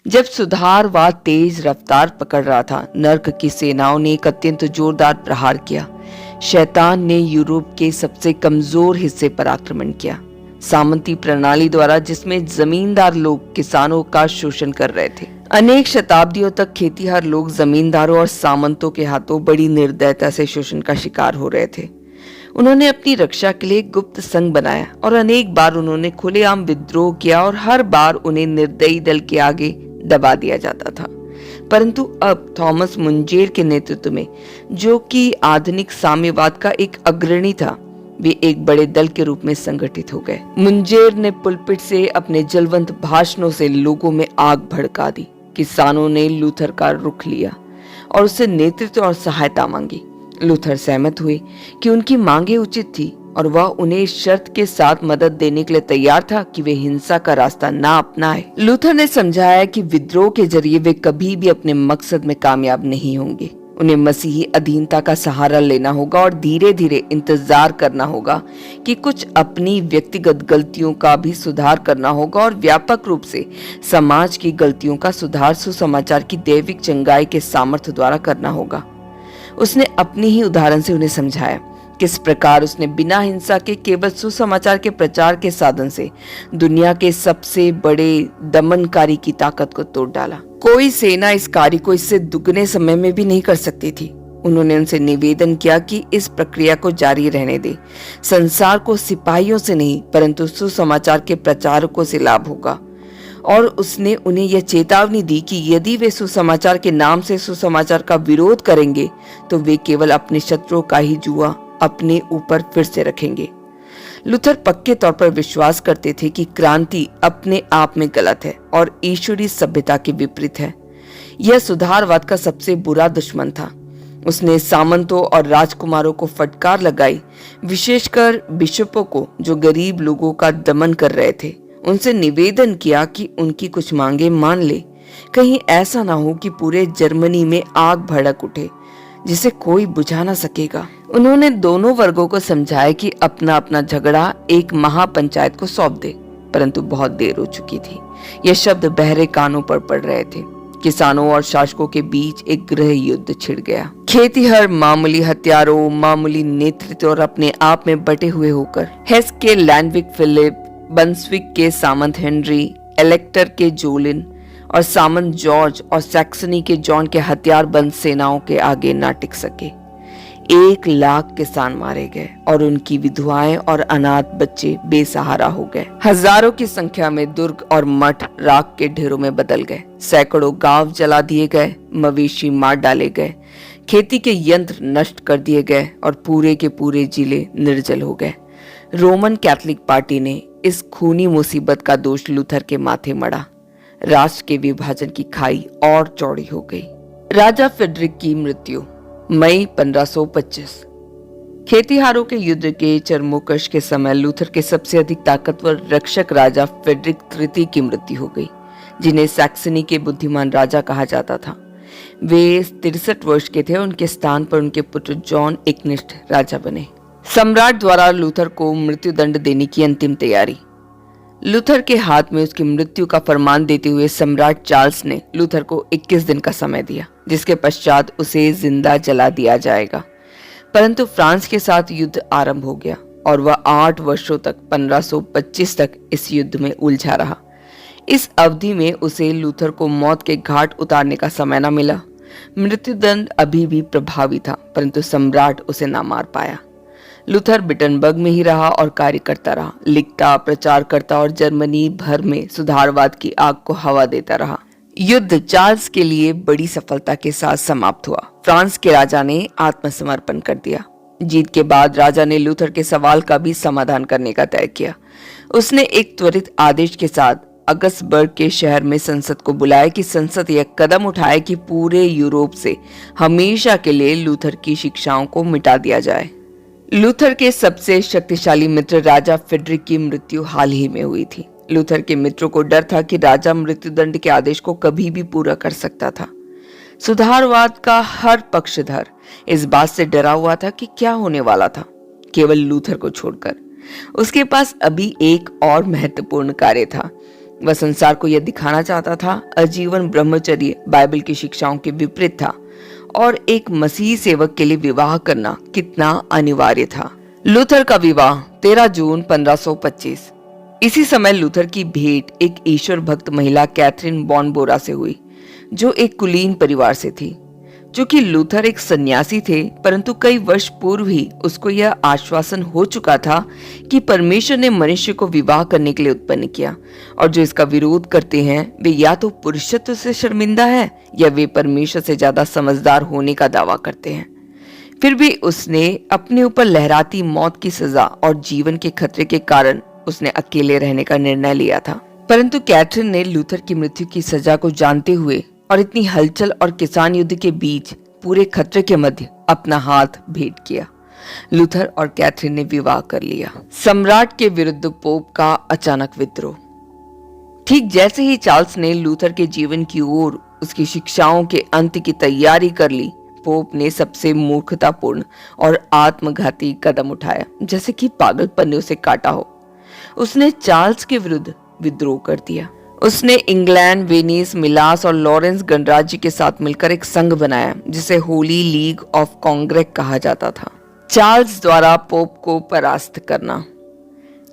जब सुधारवाद तेज रफ्तार पकड़ रहा था, नर्क की सेनाओं ने एक अत्यंत जोरदार प्रहार किया। शैतान ने यूरोप के सबसे कमजोर हिस्से पर आक्रमण किया। सामंती प्रणाली द्वारा, जिसमें जमींदार लोग किसानों का शोषण कर रहे थे। अनेक शताब्दियों तक खेतीहर लोग जमींदारों और सामंतों के हाथों बड़ी निर्दयता से शोषण का शिकार हो रहे थे। उन्होंने अपनी रक्षा के लिए एक गुप्त संघ बनाया और अनेक बार उन्होंने खुलेआम विद्रोह किया और हर बार उन्हें निर्दयी दल के आगे दबा दिया जाता था। परंतु अब थॉमस मुंजेर के नेतृत्व में, जो कि आधुनिक साम्यवाद का एक अग्रणी था, वे एक बड़े दल के रूप में संगठित हो गए। मुंजेर ने पुलपिट से अपने जलवंत भाषणों से लोगों में आग भड़का दी। किसानों ने लूथर का रुख लिया और उससे नेतृत्व और सहायता मांगी। लूथर सहमत हुए कि उनकी मांगे उचित थी और वह उन्हें इस शर्त के साथ मदद देने के लिए तैयार था कि वे हिंसा का रास्ता ना अपनाए। लूथर ने समझाया कि विद्रोह के जरिए वे कभी भी अपने मकसद में कामयाब नहीं होंगे। उन्हें मसीही अधीनता का सहारा लेना होगा और धीरे धीरे इंतजार करना होगा कि कुछ अपनी व्यक्तिगत गलतियों का भी सुधार करना होगा और व्यापक रूप से समाज की गलतियों का सुधार सुसमाचार की दैविक चंगाई के सामर्थ्य द्वारा करना होगा। उसने अपनी ही उदाहरण से उन्हें समझाया किस प्रकार उसने बिना हिंसा के केवल सुसमाचार के प्रचार के साधन से दुनिया के सबसे बड़े दमनकारी की ताकत को तोड़ डाला। कोई सेना इस कार्य को इससे दुगने समय में भी नहीं कर सकती थी। उन्होंने उनसे निवेदन किया कि इस प्रक्रिया को जारी रहने दे। संसार को सिपाहियों से नहीं, परंतु सुसमाचार के प्रचारकों से लाभ होगा। और उसने उन्हें यह चेतावनी दी कि यदि वे सुसमाचार के नाम से सुसमाचार का विरोध करेंगे तो वे केवल अपने शत्रुओं का ही जुआ अपने ऊपर फिर से रखेंगे। लूथर पक्के तौर पर विश्वास करते थे कि क्रांति अपने आप में गलत है और ईश्वरीय सभ्यता के विपरीत है। यह सुधारवाद का सबसे बुरा दुश्मन था। उसने सामंतों और राजकुमारों को फटकार लगाई, विशेषकर बिशपों को जो गरीब लोगों का दमन कर रहे थे। उनसे निवेदन किया कि उनकी कुछ मांगे मान ले। कहीं ऐसा ना हो कि पूरे जर्मनी में आग भड़क उठे जिसे कोई बुझा ना सकेगा। उन्होंने दोनों वर्गों को समझाया कि अपना अपना झगड़ा एक महापंचायत को सौंप दे, परंतु बहुत देर हो चुकी थी। यह शब्द बहरे कानों पर पड़ रहे थे। किसानों और शासकों के बीच एक गृह युद्ध छिड़ गया। खेतीहर मामूली हथियारों, मामूली नेतृत्व और अपने आप में बटे हुए होकर हेस के लैंडविक फिलिप, बंसविक के सामंत हेनरी, एलेक्टर के जोलिन और सामंत जॉर्ज और सैक्सनी के जॉन के हथियारबंद सेनाओं के आगे ना टिक सके। 1 लाख किसान मारे गए और उनकी विधवाएं और अनाथ बच्चे बेसहारा हो गए। हजारों की संख्या में दुर्ग और मठ राख के ढेरों में बदल गए। सैकड़ों गांव जला दिए गए, मवेशी मार डाले गए, खेती के यंत्र नष्ट कर दिए गए और पूरे के पूरे जिले निर्जल हो गए। रोमन कैथोलिक पार्टी ने इस खूनी मुसीबत का दोष लूथर के माथे मढ़ा। राष्ट्र के विभाजन की खाई और चौड़ी हो गई। राजा फ्रेडरिक की मृत्यु मई 1525। खेतीहारों के युद्ध के चरमोकश के समय लूथर के सबसे अधिक ताकतवर रक्षक राजा फ्रेडरिक तृतीय की मृत्यु हो गई, जिन्हें सैक्सनी के बुद्धिमान राजा कहा जाता था। वे 63 वर्ष के थे। उनके स्थान पर उनके पुत्र जॉन एकनिष्ठ राजा बने। सम्राट द्वारा लूथर को मृत्युदंड देने की अंतिम तैयारी। लूथर के हाथ में उसकी मृत्यु का फरमान देते हुए सम्राट चार्ल्स ने लूथर को 21 दिन का समय दिया, जिसके पश्चात उसे जिंदा जला दिया जाएगा। परंतु फ्रांस के साथ युद्ध आरंभ हो गया और वह 8 वर्षों तक 1525 तक इस युद्ध में उलझा रहा। इस अवधि में उसे लूथर को मौत के घाट उतारने का समय न मिला। मृत्युदंड अभी भी प्रभावी था, परंतु सम्राट उसे न मार पाया। लूथर विटनबर्ग में ही रहा और कार्य करता रहा, लिखता, प्रचार करता और जर्मनी भर में सुधारवाद की आग को हवा देता रहा। युद्ध चार्ल्स के लिए बड़ी सफलता के साथ समाप्त हुआ। फ्रांस के राजा ने आत्मसमर्पण कर दिया। जीत के बाद राजा ने लूथर के सवाल का भी समाधान करने का तय किया। उसने एक त्वरित आदेश के साथ अगस्टबर्ग के शहर में संसद को बुलाया कि संसद यह कदम उठाए कि पूरे यूरोप से हमेशा के लिए लूथर की शिक्षाओं को मिटा दिया जाए। लूथर के सबसे शक्तिशाली मित्र राजा फ्रेडरिक की मृत्यु हाल ही में हुई थी। लूथर के मित्रों को डर था कि राजा मृत्युदंड के आदेश को कभी भी पूरा कर सकता था। सुधारवाद का हर पक्षधर इस बात से डरा हुआ था कि क्या होने वाला था। केवल लूथर को छोड़कर उसके पास अभी एक और महत्वपूर्ण कार्य था। वह संसार को यह दिखाना चाहता था आजीवन ब्रह्मचर्य बाइबल की शिक्षाओं के विपरीत था और एक मसीही सेवक के लिए विवाह करना कितना अनिवार्य था। लूथर का विवाह 13 जून 1525। इसी समय लूथर की भेंट एक ईश्वर भक्त महिला कैथरीन बॉनबोरा से हुई, जो एक कुलीन परिवार से थी। चूंकि लूथर एक सन्यासी थे, परंतु कई वर्ष पूर्व ही उसको यह आश्वासन हो चुका था कि परमेश्वर ने मनुष्य को विवाह करने के लिए उत्पन्न किया और जो इसका विरोध करते हैं वे या तो पुरुषत्व से शर्मिंदा है या वे परमेश्वर से ज्यादा समझदार होने का दावा करते हैं। फिर भी उसने अपने ऊपर लहराती मौत की सजा और जीवन के खतरे के कारण उसने अकेले रहने का निर्णय लिया था। परंतु कैथरीन ने लूथर की मृत्यु की सजा को जानते हुए और इतनी हलचल और किसान युद्ध के बीच पूरे खतरे के मध्य अपना हाथ भेंट किया। लूथर और कैथरीन ने विवाह कर लिया। सम्राट के विरुद्ध पोप का अचानक विद्रोह। ठीक जैसे ही चार्ल्स ने लूथर के जीवन की ओर उसकी शिक्षाओं के अंत की तैयारी कर ली, पोप ने सबसे मूर्खतापूर्ण और आत्मघाती कदम उठाया, जैसे कि पागलपन ने उसे काटा हो। उसने चार्ल्स के विरुद्ध विद्रोह कर दिया। उसने इंग्लैंड, वेनिस, मिलास और लॉरेंस गणराज्य के साथ मिलकर एक संघ बनाया जिसे होली लीग ऑफ कांग्रेस कहा जाता था। चार्ल्स द्वारा पोप को परास्त करना।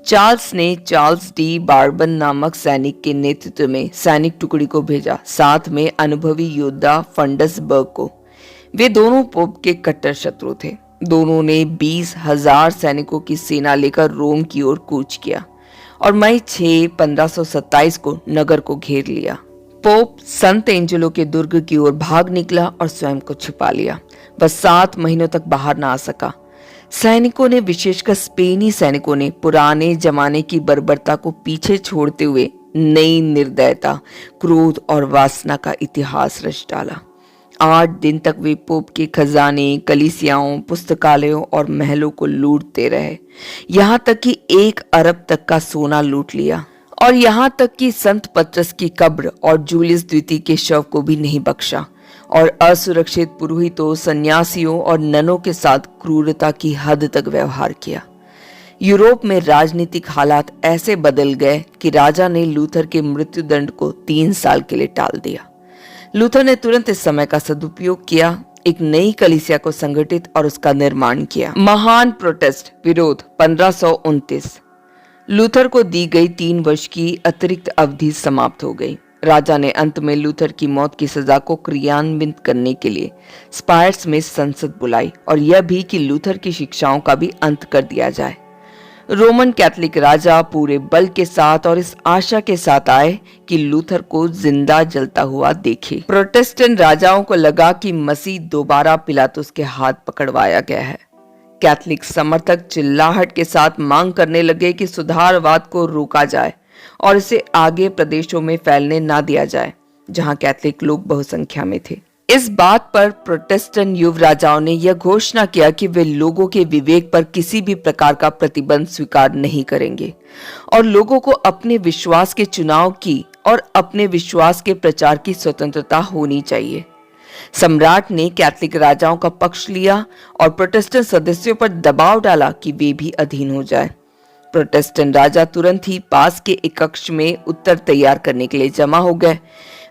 चार्ल्स ने चार्ल्स डी बार्बन नामक सैनिक के नेतृत्व में सैनिक टुकड़ी को भेजा, साथ में अनुभवी योद्धा फंडसबर्ग को। वे दोनों पोप के कट्टर शत्रु थे। दोनों ने 20,000 सैनिकों की सेना लेकर रोम की ओर कूच किया और मई 6, 1527 को नगर को घेर लिया। पोप संत एंजेलो के दुर्ग की ओर भाग निकला और स्वयं को छिपा लिया। वह 7 महीनों तक बाहर ना आ सका। सैनिकों ने, विशेषकर स्पेनी सैनिकों ने, पुराने जमाने की बर्बरता को पीछे छोड़ते हुए नई निर्दयता, क्रोध और वासना का इतिहास रच डाला। 8 दिन तक वे पोप के खजाने, कलीसियाओं, पुस्तकालयों और महलों को लूटते रहे, यहाँ तक कि 1 अरब तक का सोना लूट लिया और यहाँ तक कि संत पत्रस की कब्र और जूलियस द्वितीय के शव को भी नहीं बख्शा और असुरक्षित पुरोहितों, सन्यासियों और ननों के साथ क्रूरता की हद तक व्यवहार किया। यूरोप में राजनीतिक हालात ऐसे बदल गए कि राजा ने लूथर के मृत्युदंड को 3 साल के लिए टाल दिया। लूथर ने तुरंत इस समय का सदुपयोग किया, एक नई कलीसिया को संगठित और उसका निर्माण किया। महान प्रोटेस्ट विरोध 1529। लूथर को दी गई 3 वर्ष की अतिरिक्त अवधि समाप्त हो गई। राजा ने अंत में लूथर की मौत की सजा को क्रियान्वित करने के लिए स्पायर्स में संसद बुलाई और यह भी कि लूथर की शिक्षाओं का भी अंत कर दिया जाए। रोमन कैथोलिक राजा पूरे बल के साथ और इस आशा के साथ आए कि लूथर को जिंदा जलता हुआ देखे। प्रोटेस्टेंट राजाओं को लगा कि मसीह दोबारा पिलातुस के हाथ पकड़वाया गया है। कैथोलिक समर्थक चिल्लाहट के साथ मांग करने लगे कि सुधारवाद को रोका जाए और इसे आगे प्रदेशों में फैलने ना दिया जाए, जहां कैथोलिक लोग बहुसंख्या में थे। इस बात पर प्रोटेस्टेंट युव राजाओं ने यह घोषणा किया कि वे लोगों के विवेक पर किसी भी प्रकार का प्रतिबंध स्वीकार नहीं करेंगे और लोगों को अपने विश्वास के चुनाव की और अपने विश्वास के प्रचार की स्वतंत्रता होनी चाहिए। सम्राट ने कैथोलिक राजाओं का पक्ष लिया और प्रोटेस्टेंट सदस्यों पर दबाव डाला कि वे भी अधीन हो जाए। प्रोटेस्टेंट राजा तुरंत ही पास के एक कक्ष में उत्तर तैयार करने के लिए जमा हो गए।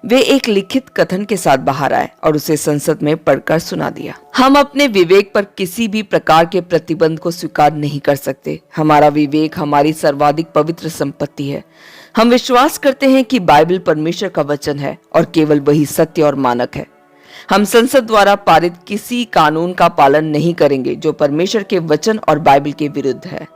वे एक लिखित कथन के साथ बाहर आए और उसे संसद में पढ़कर सुना दिया। हम अपने विवेक पर किसी भी प्रकार के प्रतिबंध को स्वीकार नहीं कर सकते। हमारा विवेक हमारी सर्वाधिक पवित्र संपत्ति है। हम विश्वास करते हैं कि बाइबल परमेश्वर का वचन है और केवल वही सत्य और मानक है। हम संसद द्वारा पारित किसी कानून का पालन नहीं करेंगे जो परमेश्वर के वचन और बाइबल के विरुद्ध है,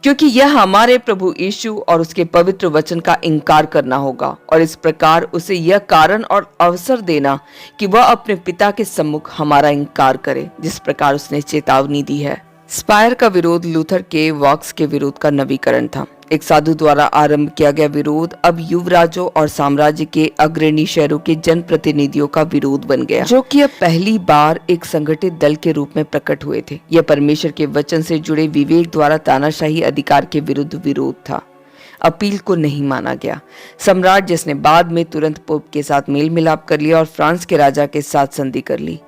क्योंकि यह हमारे प्रभु यीशु और उसके पवित्र वचन का इनकार करना होगा और इस प्रकार उसे यह कारण और अवसर देना कि वह अपने पिता के सम्मुख हमारा इनकार करे, जिस प्रकार उसने चेतावनी दी है। स्पायर का विरोध लूथर के वॉक्स के विरोध का नवीकरण था। एक साधु द्वारा आरंभ किया गया विरोध अब युवराजों और साम्राज्य के अग्रणी शहरों के जनप्रतिनिधियों का विरोध बन गया, जो कि अब पहली बार एक संगठित दल के रूप में प्रकट हुए थे। यह परमेश्वर के वचन से जुड़े विवेक द्वारा तानाशाही अधिकार के विरुद्ध विरोध था। अपील को नहीं माना गया। सम्राट, जिसने बाद में तुरंत पोप के साथ मेल मिलाप कर लिया और फ्रांस के राजा के साथ संधि कर ली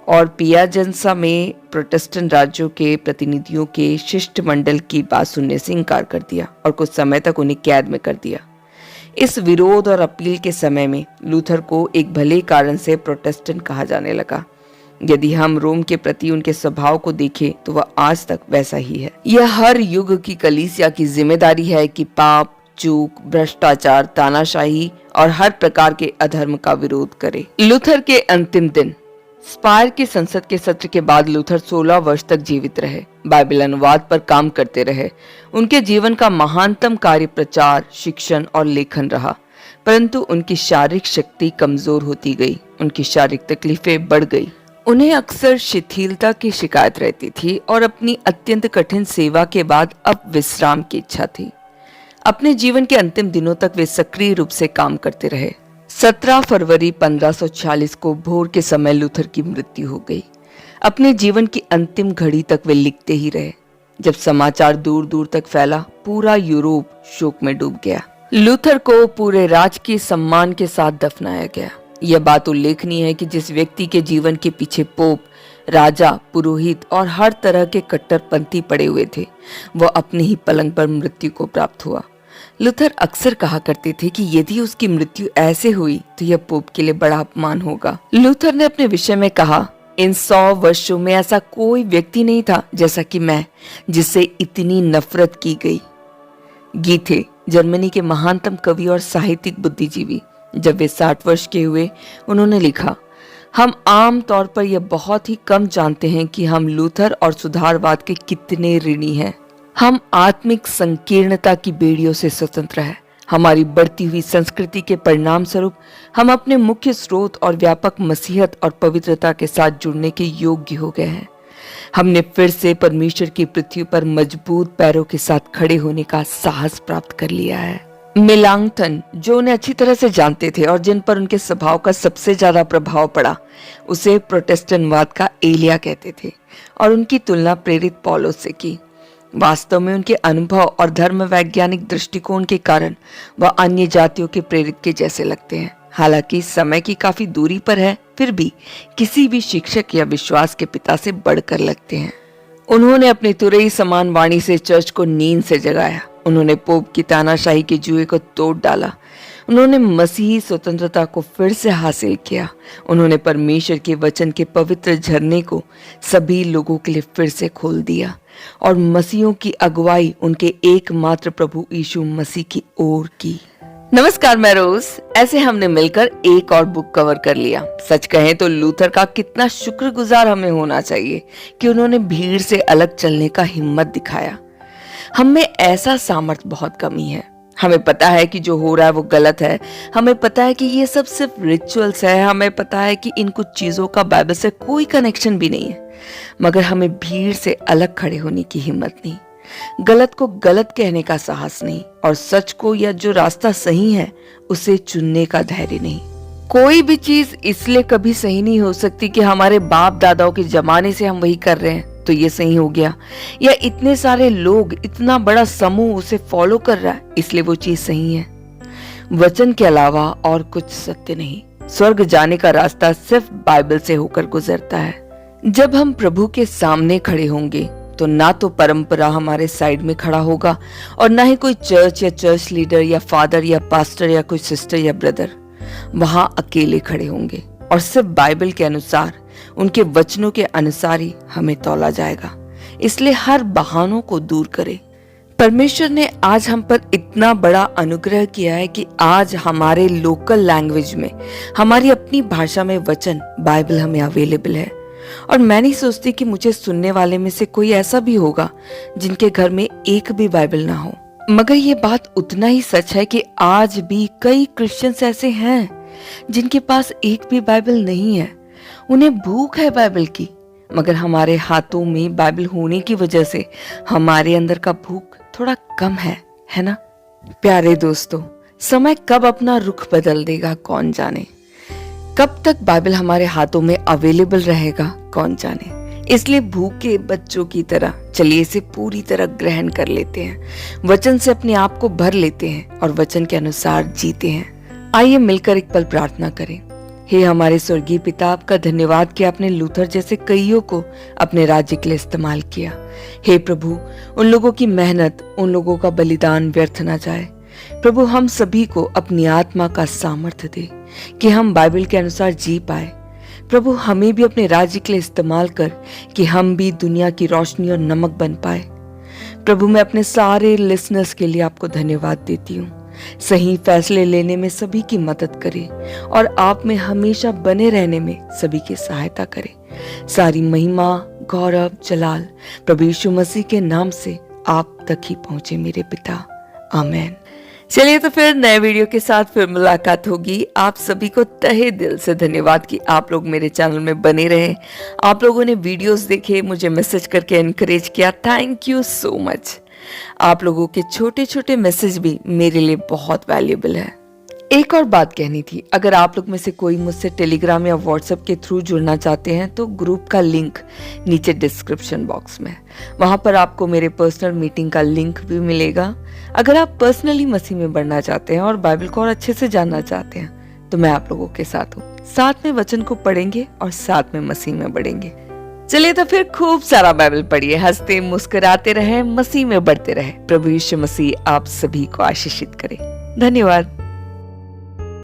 और पियाजेंसा में प्रोटेस्टेंट राज्यों के प्रतिनिधियों के शिष्टमंडल की बात सुनने से इनकार कर दिया और कुछ समय तक उन्हें कैद में कर दिया। इस विरोध और अपील के समय में लूथर को एक भले कारण से प्रोटेस्टेंट कहा जाने लगा। यदि हम रोम के प्रति उनके स्वभाव को देखें तो वह आज तक वैसा ही है। यह हर युग की कलीसिया की जिम्मेदारी है कि पाप, चूक, भ्रष्टाचार, तानाशाही और हर प्रकार के अधर्म का विरोध करे। लूथर के अंतिम दिन। स्पायर की संसद के सत्र के बाद लूथर 16 वर्ष तक जीवित रहे, बाइबल अनुवाद पर काम करते रहे। उनके जीवन का महानतम कार्य प्रचार, शिक्षण और लेखन रहा, परंतु उनकी शारीरिक शक्ति कमजोर होती गई, उनकी शारीरिक तकलीफें बढ़ गई। उन्हें अक्सर शिथिलता की शिकायत रहती थी और अपनी अत्यंत कठिन सेवा के बाद अब विश्राम की इच्छा थी। अपने जीवन के अंतिम दिनों तक वे सक्रिय रूप से काम करते रहे। 17 फरवरी 1546 को भोर के समय लूथर की मृत्यु हो गई। अपने जीवन की अंतिम घड़ी तक वे लिखते ही रहे। जब समाचार दूर दूर तक फैला, पूरा यूरोप शोक में डूब गया। लूथर को पूरे राजकीय सम्मान के साथ दफनाया गया। यह बात उल्लेखनीय है कि जिस व्यक्ति के जीवन के पीछे पोप, राजा, पुरोहित और हर तरह के कट्टरपंथी पड़े हुए थे, वह अपने ही पलंग पर मृत्यु को प्राप्त हुआ। लूथर अक्सर कहा करते थे कि यदि उसकी मृत्यु ऐसे हुई तो यह पोप के लिए बड़ा अपमान होगा। लूथर ने अपने विषय में कहा, इन 100 वर्षों में ऐसा कोई व्यक्ति नहीं था जैसा कि मैं, जिससे इतनी नफरत की गई। गीथे, जर्मनी के महानतम कवि और साहित्यिक बुद्धिजीवी, जब वे 60 वर्ष के हुए, उन्होंने लिखा, हम आम तौर पर यह बहुत ही कम जानते हैं कि हम लूथर और सुधारवाद के कितने ऋणी हैं। हम आत्मिक संकीर्णता की बेड़ियों से स्वतंत्र हैं। हमारी बढ़ती हुई संस्कृति के परिणाम स्वरूप हम अपने मुख्य स्रोत और व्यापक मसीहत और पवित्रता के साथ जुड़ने के योग्य हो गए हैं। हमने फिर से परमेश्वर की पृथ्वी पर मजबूत पैरों के साथ खड़े होने का साहस प्राप्त कर लिया है। मेलांगथन, जो उन्हें अच्छी तरह से जानते थे और जिन पर उनके स्वभाव का सबसे ज्यादा प्रभाव पड़ा, उसे प्रोटेस्टेंटवाद का एलिया कहते थे और उनकी तुलना प्रेरित पौलुस से की। वास्तव में उनके अनुभव और धर्म वैज्ञानिक दृष्टिकोण के कारण वह अन्य जातियों के प्रेरित के जैसे लगते हैं। हालांकि समय की काफी दूरी पर है, फिर भी किसी भी शिक्षक या विश्वास के पिता से बढ़कर लगते हैं। उन्होंने अपनी तुरई समान वाणी से चर्च को नींद से जगाया। उन्होंने पोप की तानाशाही के जुए को तोड़ डाला। उन्होंने मसीही स्वतंत्रता को फिर से हासिल किया। उन्होंने परमेश्वर के वचन के पवित्र झरने को सभी लोगों के लिए फिर से खोल दिया और मसीहों की अगुवाई उनके एकमात्र प्रभु यीशु मसीह की ओर की। नमस्कार, मैं रोज। ऐसे हमने मिलकर एक और बुक कवर कर लिया। सच कहें तो लूथर का कितना शुक्रगुजार हमें होना चाहिए कि उन्होंने भीड़ से अलग चलने का हिम्मत दिखाया। हम में ऐसा सामर्थ्य बहुत कमी है। हमें पता है कि जो हो रहा है वो गलत है। हमें पता है कि ये सब सिर्फ रिचुअल्स है। हमें पता है कि इन कुछ चीजों का बाइबल से कोई कनेक्शन भी नहीं है, मगर हमें भीड़ से अलग खड़े होने की हिम्मत नहीं, गलत को गलत कहने का साहस नहीं और सच को या जो रास्ता सही है उसे चुनने का धैर्य नहीं। कोई भी चीज इसलिए कभी सही नहीं हो सकती कि हमारे बाप दादाओं के जमाने से हम वही कर रहे हैं तो ये सही हो गया, या इतने सारे लोग, इतना बड़ा समूह उसे फॉलो कर रहा है इसलिए वो चीज सही है। वचन के अलावा और कुछ सत्य नहीं। स्वर्ग जाने का रास्ता सिर्फ बाइबल से होकर गुजरता है। जब हम प्रभु के सामने खड़े होंगे तो ना तो परंपरा हमारे साइड में खड़ा होगा और ना ही कोई चर्च या चर्च लीडर या फादर या पास्टर या कोई सिस्टर या ब्रदर। वहां अकेले खड़े होंगे और सिर्फ बाइबल के अनुसार, उनके वचनों के अनुसार ही हमें तौला जाएगा। इसलिए हर बहानों को दूर करें। परमेश्वर ने आज हम पर इतना बड़ा अनुग्रह किया है कि आज हमारे लोकल लैंग्वेज में, हमारी अपनी भाषा में वचन, बाइबल हमें अवेलेबल है। और मैं नहीं सोचती कि मुझे सुनने वाले में से कोई ऐसा भी होगा जिनके घर में एक भी बाइबल ना हो। मगर ये बात उतना ही सच है कि आज भी कई क्रिश्चियंस ऐसे हैं जिनके पास एक भी बाइबल नहीं है। उन्हें भूख है बाइबल की, मगर हमारे हाथों में बाइबल होने की वजह से हमारे अंदर का भूख थोड़ा कम है ना? प्यारे दोस्तों, समय कब अपना रुख बदल देगा कौन जाने। कब तक बाइबल हमारे हाथों में अवेलेबल रहेगा कौन जाने। इसलिए भूखे बच्चों की तरह चलिए इसे पूरी तरह ग्रहण कर लेते हैं, वचन से अपने आप को भर लेते हैं और वचन के अनुसार जीते हैं। आइए मिलकर एक पल प्रार्थना करें। हे हमारे स्वर्गीय पिता, आपका धन्यवाद कि आपने लूथर जैसे कईयों को अपने राज्य के लिए इस्तेमाल किया। हे प्रभु, उन लोगों की मेहनत, उन लोगों का बलिदान व्यर्थ ना जाए। प्रभु हम सभी को अपनी आत्मा का सामर्थ्य दे कि हम बाइबल के अनुसार जी पाए। प्रभु हमें भी अपने राज्य के लिए इस्तेमाल कर कि हम भी दुनिया की रोशनी और नमक बन पाए। प्रभु मैं अपने सारे लिसनर्स के लिए आपको धन्यवाद देती हूँ। सही फैसले लेने में सभी की मदद करें और आप में हमेशा बने रहने में सभी की सहायता करें। सारी महिमा, गौरव, जलाल प्रभु यीशु मसीह के नाम से आप तक ही पहुंचे मेरे पिता। आमीन। चलिए तो फिर नए वीडियो के साथ फिर मुलाकात होगी। आप सभी को तहे दिल से धन्यवाद कि आप लोग मेरे चैनल में बने रहे। आप लोगों ने वीडियोस देखे, मुझे मैसेज करके एनकरेज किया। Thank you so much. आप लोगों के छोटे छोटे मैसेज भी मेरे लिए बहुत वैल्यूएबल है। एक और बात कहनी थी, अगर आप लोग में से कोई मुझसे टेलीग्राम या व्हाट्सएप के थ्रू जुड़ना चाहते हैं तो ग्रुप का लिंक नीचे डिस्क्रिप्शन बॉक्स में, वहां पर आपको मेरे पर्सनल मीटिंग का लिंक भी मिलेगा। अगर आप पर्सनली मसीह में बढ़ना चाहते हैं और बाइबल को और अच्छे से जानना चाहते हैं तो मैं आप लोगों के साथ हूँ। साथ में वचन को पढ़ेंगे और साथ में मसीह में बढ़ेंगे। चलिए तो फिर खूब सारा बाइबल पढ़िए, हंसते मुस्कुराते रहे, मसीह में बढ़ते रहे। प्रभु यीशु मसीह आप सभी को आशीषित करे। धन्यवाद।